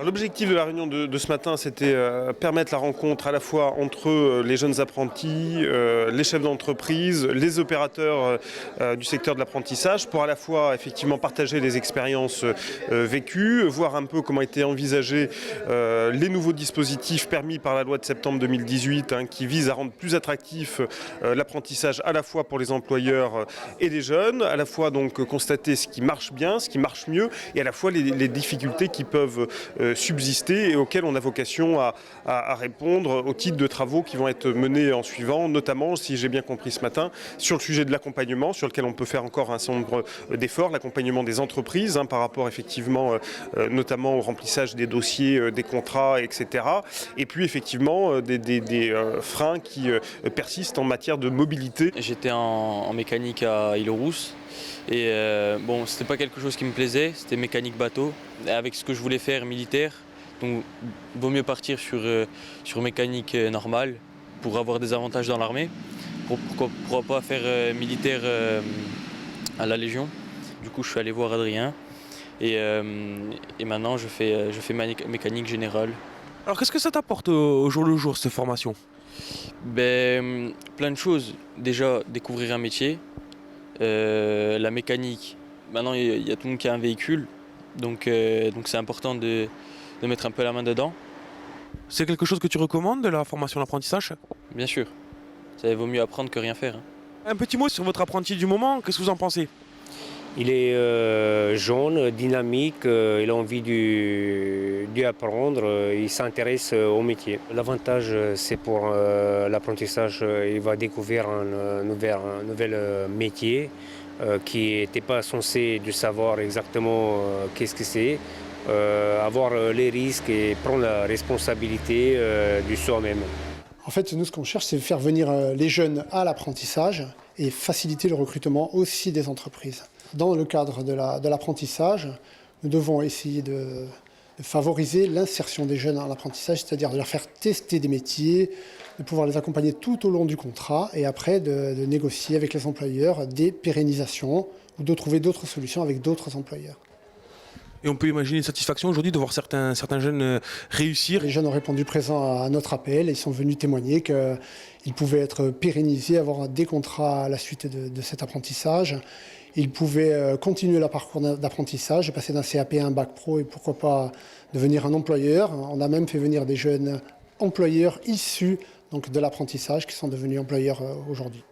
L'objectif de la réunion de ce matin, c'était permettre la rencontre à la fois entre les jeunes apprentis, les chefs d'entreprise, les opérateurs du secteur de l'apprentissage, pour à la fois effectivement partager les expériences vécues, voir un peu comment étaient envisagés les nouveaux dispositifs permis par la loi de septembre 2018 qui visent à rendre plus attractif l'apprentissage à la fois pour les employeurs et les jeunes, à la fois donc constater ce qui marche bien, ce qui marche mieux et à la fois les difficultés qui peuvent subsister et auxquels on a vocation à répondre au titre de travaux qui vont être menés en suivant, notamment, si j'ai bien compris ce matin, sur le sujet de l'accompagnement, sur lequel on peut faire encore un certain nombre d'efforts, l'accompagnement des entreprises par rapport effectivement notamment au remplissage des dossiers, des contrats, etc. Et puis effectivement des freins qui persistent en matière de mobilité. J'étais en mécanique à Île-aux-Rousses. Et bon, c'était pas quelque chose qui me plaisait, c'était mécanique bateau, avec ce que je voulais faire militaire. Donc, vaut mieux partir sur mécanique normale pour avoir des avantages dans l'armée. Pourquoi pas faire militaire à la Légion. Du coup, je suis allé voir Adrien et maintenant je fais mécanique générale. Alors qu'est-ce que ça t'apporte au jour le jour, cette formation? Plein de choses. Déjà, découvrir un métier. La mécanique, maintenant il y a tout le monde qui a un véhicule, donc c'est important de mettre un peu la main dedans. C'est quelque chose que tu recommandes, de la formation d'apprentissage? Bien sûr, ça vaut mieux apprendre que rien faire. Un petit mot sur votre apprenti du moment, qu'est-ce que vous en pensez? Il est jeune, dynamique, il a envie d'apprendre, il s'intéresse au métier. L'avantage, c'est pour l'apprentissage, il va découvrir un nouvel métier qui n'était pas censé de savoir exactement qu'est-ce que c'est, avoir les risques et prendre la responsabilité de soi-même. En fait, nous, ce qu'on cherche, c'est faire venir les jeunes à l'apprentissage et faciliter le recrutement aussi des entreprises. Dans le cadre de l'apprentissage, nous devons essayer de favoriser l'insertion des jeunes dans l'apprentissage, c'est-à-dire de leur faire tester des métiers, de pouvoir les accompagner tout au long du contrat et après de négocier avec les employeurs des pérennisations ou de trouver d'autres solutions avec d'autres employeurs. Et on peut imaginer une satisfaction aujourd'hui de voir certains jeunes réussir. Les jeunes ont répondu présent à notre appel et ils sont venus témoigner qu'ils pouvaient être pérennisés, avoir des contrats à la suite de cet apprentissage. Ils pouvaient continuer leur parcours d'apprentissage, passer d'un CAP à un bac pro et pourquoi pas devenir un employeur. On a même fait venir des jeunes employeurs issus donc, de l'apprentissage qui sont devenus employeurs aujourd'hui.